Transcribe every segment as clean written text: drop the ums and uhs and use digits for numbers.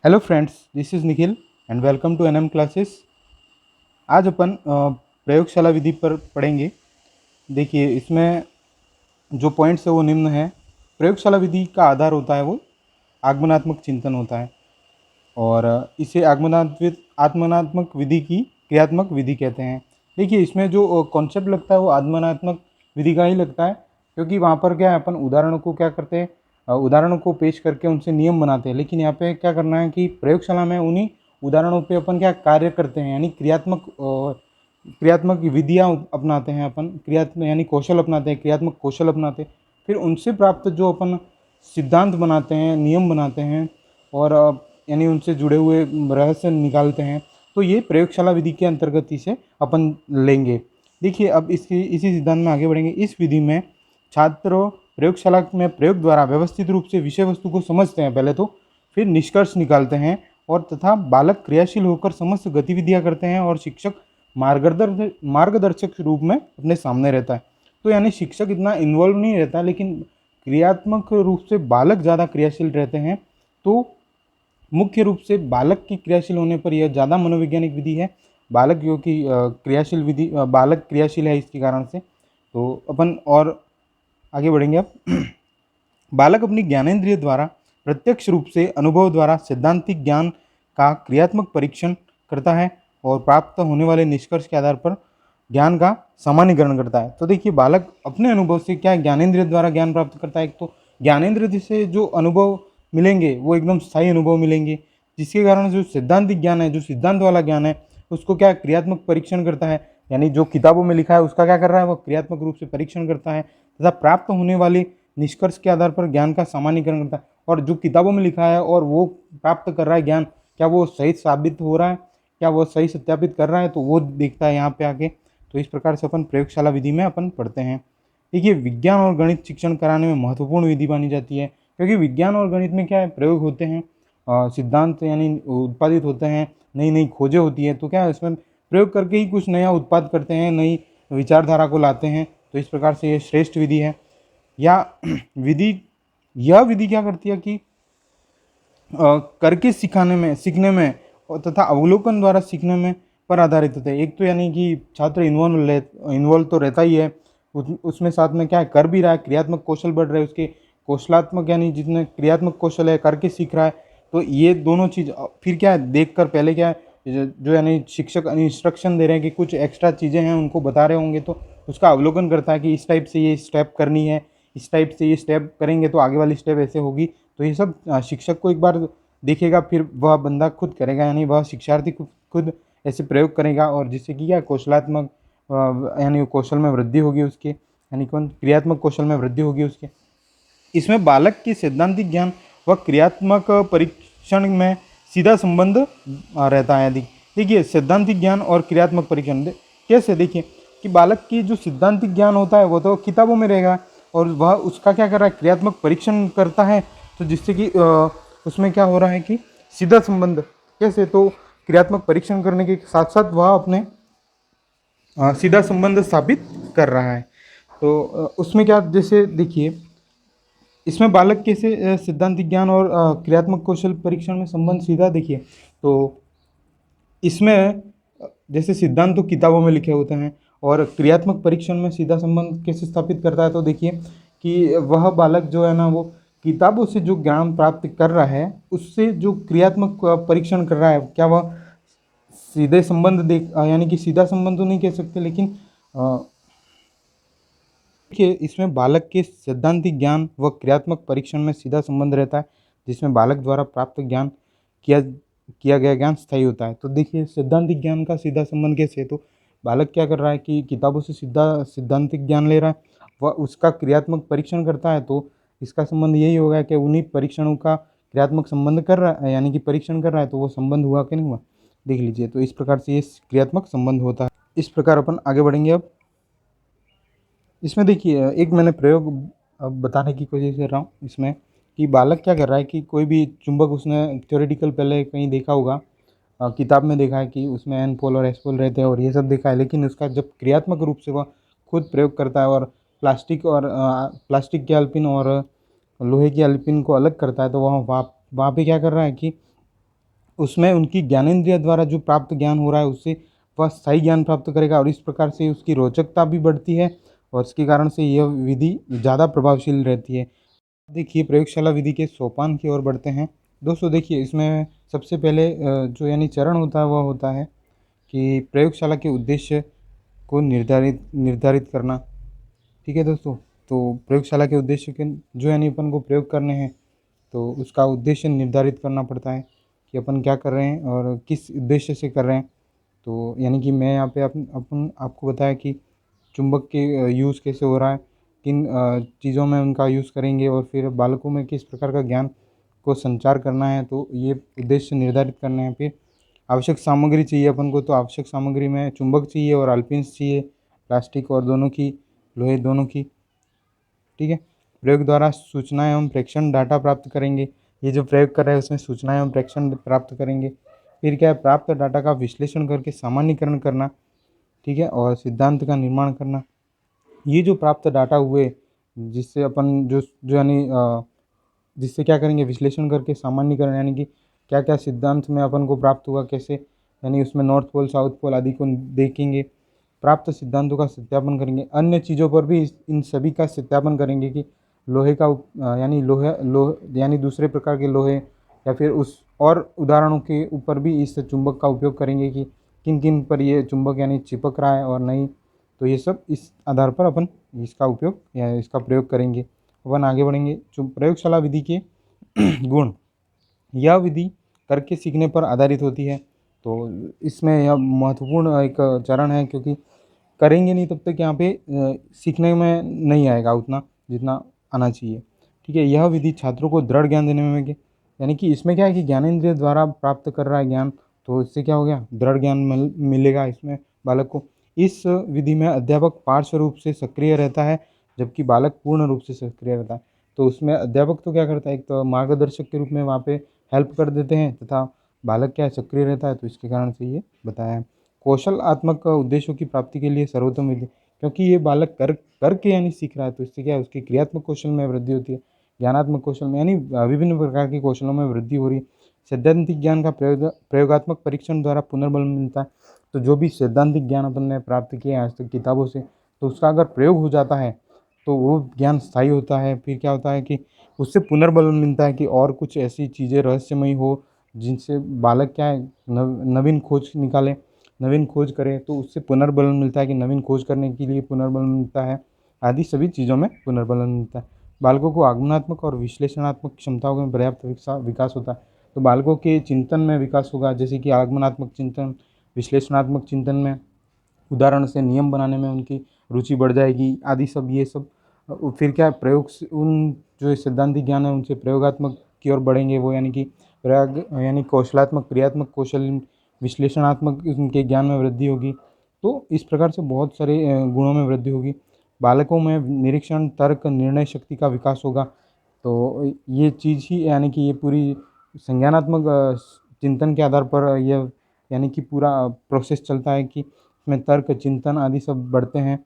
Hello friends, this is Nikhil and welcome to NM classes. आज अपन प्रयोगशाला विधि पर पढ़ेंगे। देखिए, इसमें जो पॉइंट्स है वो निम्न है। प्रयोगशाला विधि का आधार होता है वो आगमनात्मक चिंतन होता है और इसे आत्मनात्मक विधि की क्रियात्मक विधि कहते हैं। देखिए, इसमें जो कॉन्सेप्ट लगता है वो आत्मनात्मक विधि का ही लगता है, क्योंकि वहाँ पर क्या है, अपन उदाहरणों को क्या करते हैं, उदाहरणों को पेश करके उनसे नियम बनाते हैं। लेकिन यहाँ पे क्या करना है कि प्रयोगशाला में उन्हीं उदाहरणों पे अपन क्या कार्य करते हैं, यानी क्रियात्मक विधियाँ अपनाते हैं। अपन क्रियात्मक यानी कौशल अपनाते हैं, क्रियात्मक कौशल अपनाते हैं। फिर उनसे प्राप्त जो अपन सिद्धांत बनाते हैं, नियम बनाते हैं और यानी उनसे जुड़े हुए रहस्य निकालते हैं। तो ये प्रयोगशाला विधि के अंतर्गत इसे अपन लेंगे। देखिए, अब इसी सिद्धांत में आगे बढ़ेंगे। इस विधि में छात्र प्रयोगशाला में प्रयोग द्वारा व्यवस्थित रूप से विषय वस्तु को समझते हैं पहले तो, फिर निष्कर्ष निकालते हैं और तथा बालक क्रियाशील होकर समस्त गतिविधियां करते हैं और शिक्षक मार्गदर्शक रूप में अपने सामने रहता है। तो यानी शिक्षक इतना इन्वॉल्व नहीं रहता, लेकिन क्रियात्मक रूप से बालक ज़्यादा क्रियाशील रहते हैं। तो मुख्य रूप से बालक की क्रियाशील होने पर यह ज़्यादा मनोवैज्ञानिक विधि है। बालक जो कि बालक क्रियाशील है, इसके कारण से तो अपन और आगे बढ़ेंगे। अब बालक अपनी ज्ञानेंद्रिय द्वारा प्रत्यक्ष रूप से अनुभव द्वारा सैद्धांतिक ज्ञान का क्रियात्मक परीक्षण करता है और प्राप्त होने वाले निष्कर्ष के आधार पर ज्ञान का सामान्यीकरण करता है। तो देखिए, बालक अपने अनुभव से क्या ज्ञानेंद्रिय द्वारा ज्ञान प्राप्त करता है। एक तो ज्ञानेंद्रिय से जो अनुभव मिलेंगे वो एकदम स्थायी अनुभव मिलेंगे, जिसके कारण जो सैद्धांतिक ज्ञान है, जो सिद्धांत वाला ज्ञान है, उसको क्या क्रियात्मक परीक्षण करता है। यानी जो किताबों में लिखा है उसका क्या कर रहा है, वो क्रियात्मक रूप से परीक्षण करता है तथा प्राप्त होने वाले निष्कर्ष के आधार पर ज्ञान का सामान्यीकरण करता है। और जो किताबों में लिखा है और वो प्राप्त कर रहा है ज्ञान, क्या वो सही साबित हो रहा है, क्या वो सही सत्यापित कर रहा है, तो वो देखता है यहाँ पे आके। तो इस प्रकार से अपन प्रयोगशाला विधि में अपन पढ़ते हैं। देखिए, विज्ञान और गणित शिक्षण कराने में महत्वपूर्ण विधि मानी जाती है, क्योंकि विज्ञान और गणित में क्या है, प्रयोग होते हैं, सिद्धांत यानी उत्पादित होते हैं, नई नई खोजें होती है। तो क्या है, इसमें प्रयोग करके ही कुछ नया उत्पाद करते हैं, नई विचारधारा को लाते हैं। तो इस प्रकार से ये श्रेष्ठ विधि है। या विधि यह विधि क्या करती है कि करके सीखने में और तथा अवलोकन द्वारा सीखने में पर आधारित होते हैं। एक तो यानी कि छात्र इन्वॉल्व तो रहता ही है, उसमें साथ में क्या है, कर भी रहा है, क्रियात्मक कौशल बढ़ रहे हैं उसके, कौशलात्मक यानी जितने क्रियात्मक कौशल है करके सीख रहा है। तो ये दोनों चीज़ फिर क्या है, देख कर पहले क्या है, जो यानी शिक्षक इंस्ट्रक्शन दे रहे हैं कि कुछ एक्स्ट्रा चीज़ें हैं उनको बता रहे होंगे, तो उसका अवलोकन करता है कि इस टाइप से ये स्टेप करनी है, इस टाइप से ये स्टेप करेंगे तो आगे वाली स्टेप ऐसे होगी। तो ये सब शिक्षक को एक बार देखेगा, फिर वह बंदा खुद करेगा, यानी वह शिक्षार्थी खुद ऐसे प्रयोग करेगा, और जिससे कि क्या कौशलात्मक यानी कौशल में वृद्धि होगी उसके, यानी कौन क्रियात्मक कौशल में वृद्धि होगी उसके। इसमें बालक के सैद्धांतिक ज्ञान व क्रियात्मक परीक्षण में सीधा संबंध रहता है। देखिए, सैद्धांतिक ज्ञान और क्रियात्मक परीक्षण कैसे, देखिए कि बालक की जो सैद्धांतिक ज्ञान होता है वो तो किताबों में रहेगा, और वह उसका क्या कर रहा है, क्रियात्मक परीक्षण करता है। तो जिससे कि उसमें क्या हो रहा है कि सीधा संबंध कैसे, तो क्रियात्मक परीक्षण करने के साथ साथ वह अपने सीधा संबंध स्थापित कर रहा है। तो उसमें क्या, जैसे देखिए, इसमें बालक कैसे सैद्धांतिक ज्ञान और क्रियात्मक कौशल परीक्षण में संबंध सीधा, देखिए तो इसमें जैसे सिद्धांत तो किताबों में लिखे होते हैं, और क्रियात्मक परीक्षण में सीधा संबंध कैसे स्थापित करता है। तो देखिए कि वह बालक जो है ना, वो किताबों से जो ज्ञान प्राप्त कर रहा है उससे जो क्रियात्मक परीक्षण कर रहा है, क्या वह सीधे संबंध देख यानी कि सीधा संबंध तो नहीं कह सकते, लेकिन देखिए इसमें बालक के सैद्धांतिक ज्ञान व क्रियात्मक परीक्षण में सीधा संबंध रहता है, जिसमें बालक द्वारा प्राप्त ज्ञान किया किया गया ज्ञान स्थायी होता है। तो देखिए, सैद्धांतिक ज्ञान का सीधा संबंध कैसे है, तो बालक क्या कर रहा है कि किताबों से सीधा सैद्धांतिक ज्ञान ले रहा है, वह उसका क्रियात्मक परीक्षण करता है। तो इसका संबंध यही होगा कि उन्हीं परीक्षणों का क्रियात्मक संबंध कर रहा है, यानी कि परीक्षण कर रहा है, तो वो संबंध हुआ कि नहीं हुआ, देख लीजिए। तो इस प्रकार से ये क्रियात्मक संबंध होता है। इस प्रकार अपन आगे बढ़ेंगे। अब इसमें देखिए, एक मैंने प्रयोग अब बताने की कोशिश कर रहा हूँ इसमें, कि बालक क्या कर रहा है कि कोई भी चुंबक उसने थ्योरेटिकल पहले कहीं देखा होगा, किताब में देखा है कि उसमें एन पोल और एस पोल रहते हैं और ये सब देखा है, लेकिन उसका जब क्रियात्मक रूप से वह खुद प्रयोग करता है और प्लास्टिक के अल्पिन और लोहे की अल्पिन को अलग करता है, तो वहाँ पे क्या कर रहा है कि उसमें उनकी ज्ञानेंद्रिय द्वारा जो प्राप्त ज्ञान हो रहा है उससे वह सही ज्ञान प्राप्त करेगा और इस प्रकार से उसकी रोचकता भी बढ़ती है और इसके कारण से यह विधि ज़्यादा प्रभावशील रहती है। देखिए प्रयोगशाला विधि के सोपान की ओर बढ़ते हैं। दोस्तों देखिए इसमें सबसे पहले जो यानी चरण होता है वह होता है कि प्रयोगशाला के उद्देश्य को निर्धारित निर्धारित करना। ठीक है दोस्तों, तो प्रयोगशाला के उद्देश्य के जो यानी अपन को प्रयोग करने हैं तो उसका उद्देश्य निर्धारित करना पड़ता है कि अपन क्या कर रहे हैं और किस उद्देश्य से कर रहे हैं। तो यानी कि मैं यहाँ पे अपन आपको बताया कि चुंबक के यूज़ कैसे हो रहा है, किन चीज़ों में उनका यूज़ करेंगे और फिर बालकों में किस प्रकार का ज्ञान को संचार करना है, तो ये उद्देश्य निर्धारित करने हैं। फिर आवश्यक सामग्री चाहिए अपन को, तो आवश्यक सामग्री में चुंबक चाहिए और आलपिंस चाहिए, प्लास्टिक और दोनों की, लोहे दोनों की। ठीक है, प्रयोग द्वारा सूचना एवं प्रेक्षण डाटा प्राप्त करेंगे। ये जो प्रयोग कर रहे हैं उसमें सूचना एवं प्रेक्षण प्राप्त करेंगे। फिर क्या है, प्राप्त डाटा का विश्लेषण करके सामान्यीकरण करना। ठीक है, और सिद्धांत का निर्माण करना। ये जो प्राप्त डाटा हुए जिससे अपन जो यानी जिससे क्या करेंगे, विश्लेषण करके सामान्यीकरण, यानी कि क्या क्या सिद्धांत में अपन को प्राप्त हुआ, कैसे यानी उसमें नॉर्थ पोल साउथ पोल आदि को देखेंगे, प्राप्त सिद्धांतों का सत्यापन करेंगे। अन्य चीज़ों पर भी इन सभी का सत्यापन करेंगे कि लोहे का यानी लोहे यानी दूसरे प्रकार के लोहे या फिर उस और उदाहरणों के ऊपर भी इस चुंबक का उपयोग करेंगे कि किन किन पर ये चुंबक यानी चिपक रहा है और नहीं। तो ये सब इस आधार पर अपन इसका उपयोग या इसका प्रयोग करेंगे। अपन आगे बढ़ेंगे। प्रयोगशाला विधि के गुण। यह विधि करके सीखने पर आधारित होती है। तो इसमें यह महत्वपूर्ण एक चरण है, क्योंकि करेंगे नहीं तब तक यहाँ पे सीखने में नहीं आएगा उतना जितना आना चाहिए। ठीक है, यह विधि छात्रों को दृढ़ ज्ञान देने में यानी कि इसमें क्या है कि ज्ञानेंद्रिय द्वारा प्राप्त कर रहा है ज्ञान, तो इससे क्या हो गया, दृढ़ ज्ञान मिलेगा इसमें बालक को। इस विधि में अध्यापक पार्श्व रूप से सक्रिय रहता है जबकि बालक पूर्ण रूप से सक्रिय रहता है। तो उसमें अध्यापक तो क्या करता है, एक तो मार्गदर्शक के रूप में वहाँ पे हेल्प कर देते हैं तथा बालक क्या है, सक्रिय रहता है। तो इसके कारण से ये बताया है। कौशलात्मक उद्देश्यों की प्राप्ति के लिए सर्वोत्तम विधि, क्योंकि ये बालक करके यानी सीख रहा है, तो इससे क्या है, उसकी क्रियात्मक कौशल में वृद्धि होती है, ज्ञानात्मक कौशल में यानी विभिन्न प्रकार के कौशलों में वृद्धि हो रही है। सैद्धांतिक ज्ञान का प्रयोगात्मक परीक्षण द्वारा पुनर्बल मिलता है। तो जो भी सैद्धांतिक ज्ञान अपन ने प्राप्त किया है आज तक किताबों से, तो उसका अगर प्रयोग हो जाता है तो वो ज्ञान स्थायी होता है। फिर क्या होता है कि उससे पुनर्बल मिलता है कि और कुछ ऐसी चीज़ें रहस्यमयी हो जिनसे बालक क्या है, नवीन खोज निकाले, नवीन खोज करे, तो उससे पुनर्बल मिलता है कि नवीन खोज करने के लिए पुनर्बल मिलता है। आदि सभी चीज़ों में पुनर्बल मिलता है। बालकों को आगमनात्मक और विश्लेषणात्मक क्षमताओं में पर्याप्त विकास होता है। तो बालकों के चिंतन में विकास होगा, जैसे कि आगमनात्मक चिंतन, विश्लेषणात्मक चिंतन में, उदाहरण से नियम बनाने में उनकी रुचि बढ़ जाएगी आदि सब, ये सब। फिर क्या है, प्रयोग से उन जो सिद्धांतिक ज्ञान है उनसे प्रयोगात्मक की ओर बढ़ेंगे वो, यानी कि प्रयोग यानी कौशलात्मक क्रियात्मक कौशल, विश्लेषणात्मक उनके ज्ञान में वृद्धि होगी। तो इस प्रकार से बहुत सारे गुणों में वृद्धि होगी। बालकों में निरीक्षण, तर्क, निर्णय शक्ति का विकास होगा। तो ये चीज़ ही यानी कि ये पूरी संज्ञानात्मक चिंतन के आधार पर यह यानी कि पूरा प्रोसेस चलता है कि इसमें तर्क, चिंतन आदि सब बढ़ते हैं।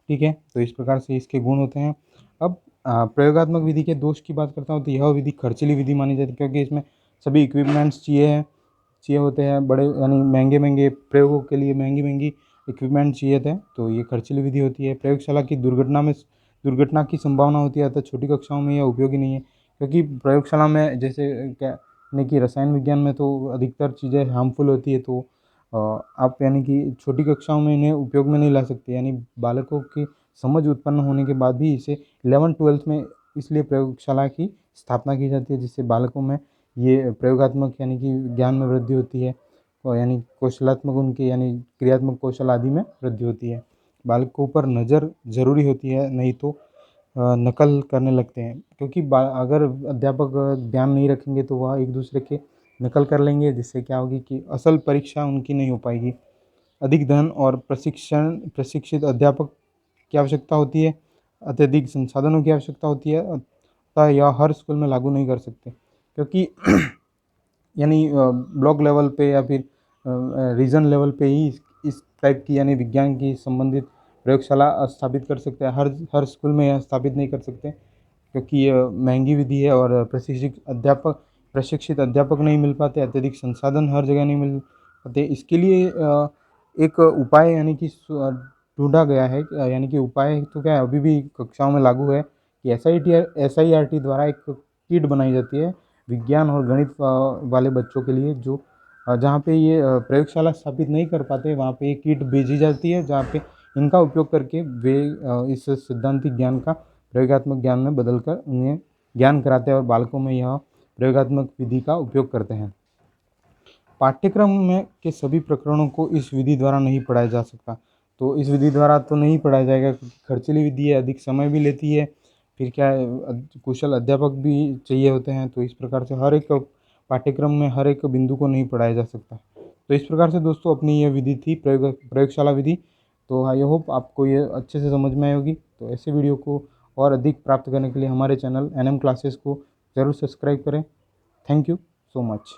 ठीक है, तो इस प्रकार से इसके गुण होते हैं। अब प्रयोगात्मक विधि के दोष की बात करता हूँ, तो यह विधि खर्चीली विधि मानी जाती है, क्योंकि इसमें सभी इक्विपमेंट्स चाहिए होते हैं, बड़े यानी महंगे महंगे प्रयोगों के लिए महंगी महंगी इक्विपमेंट चाहिए थे। तो ये खर्चीली विधि होती है। प्रयोगशाला की दुर्घटना की संभावना होती है, अतः छोटी कक्षाओं में यह उपयोगी नहीं है, क्योंकि प्रयोगशाला में जैसे क्या यानी कि रसायन विज्ञान में तो अधिकतर चीज़ें हार्मफुल होती है। तो आप यानी कि छोटी कक्षाओं में इन्हें उपयोग में नहीं ला सकते, यानी बालकों की समझ उत्पन्न होने के बाद भी इसे 11th-12th में इसलिए प्रयोगशाला की स्थापना की जाती है, जिससे बालकों में ये प्रयोगात्मक यानी कि ज्ञान में वृद्धि होती है और यानी कौशलात्मक उनके यानी क्रियात्मक कौशल आदि में वृद्धि होती है। बालकों पर नज़र ज़रूरी होती है, नहीं तो नकल करने लगते हैं, क्योंकि अगर अध्यापक ध्यान नहीं रखेंगे तो वह एक दूसरे के नकल कर लेंगे, जिससे क्या होगी कि असल परीक्षा उनकी नहीं हो पाएगी। अधिक धन और प्रशिक्षित अध्यापक की आवश्यकता होती है, अत्यधिक संसाधनों की आवश्यकता होती है, अतः यह हर स्कूल में लागू नहीं कर सकते, क्योंकि यानी ब्लॉक लेवल पे या फिर रीजन लेवल पे ही इस टाइप की यानी विज्ञान की संबंधित प्रयोगशाला स्थापित कर सकते हैं। हर हर स्कूल में यह स्थापित नहीं कर सकते, क्योंकि ये महंगी विधि है और प्रशिक्षित अध्यापक नहीं मिल पाते, अत्यधिक संसाधन हर जगह नहीं मिल पाते। इसके लिए एक उपाय यानी कि ढूँढा गया है, यानी कि उपाय तो क्या है, अभी भी कक्षाओं में लागू है कि SIRT द्वारा एक किट बनाई जाती है विज्ञान और गणित वाले बच्चों के लिए, जो जहाँ पे ये प्रयोगशाला स्थापित नहीं कर पाते, वहाँ पे एक किट भेजी जाती है जहाँ पे इनका उपयोग करके वे इस सिद्धांतिक ज्ञान का प्रयोगात्मक ज्ञान में बदलकर उन्हें ज्ञान कराते हैं और बालकों में यह प्रयोगात्मक विधि का उपयोग करते हैं। पाठ्यक्रम में के सभी प्रकरणों को इस विधि द्वारा नहीं पढ़ाया जा सकता। तो इस विधि द्वारा तो नहीं पढ़ाया जाएगा क्योंकि खर्चीली विधि है, अधिक समय भी लेती है, फिर क्या है, कुशल अध्यापक भी चाहिए होते हैं। तो इस प्रकार से हर एक पाठ्यक्रम में हर एक बिंदु को नहीं पढ़ाया जा सकता। तो इस प्रकार से दोस्तों अपनी ये विधि थी प्रयोगशाला विधि। तो आई होप आपको ये अच्छे से समझ में आई होगी। तो ऐसे वीडियो को और अधिक प्राप्त करने के लिए हमारे चैनल NM क्लासेस को ज़रूर सब्सक्राइब करें। Thank you so much.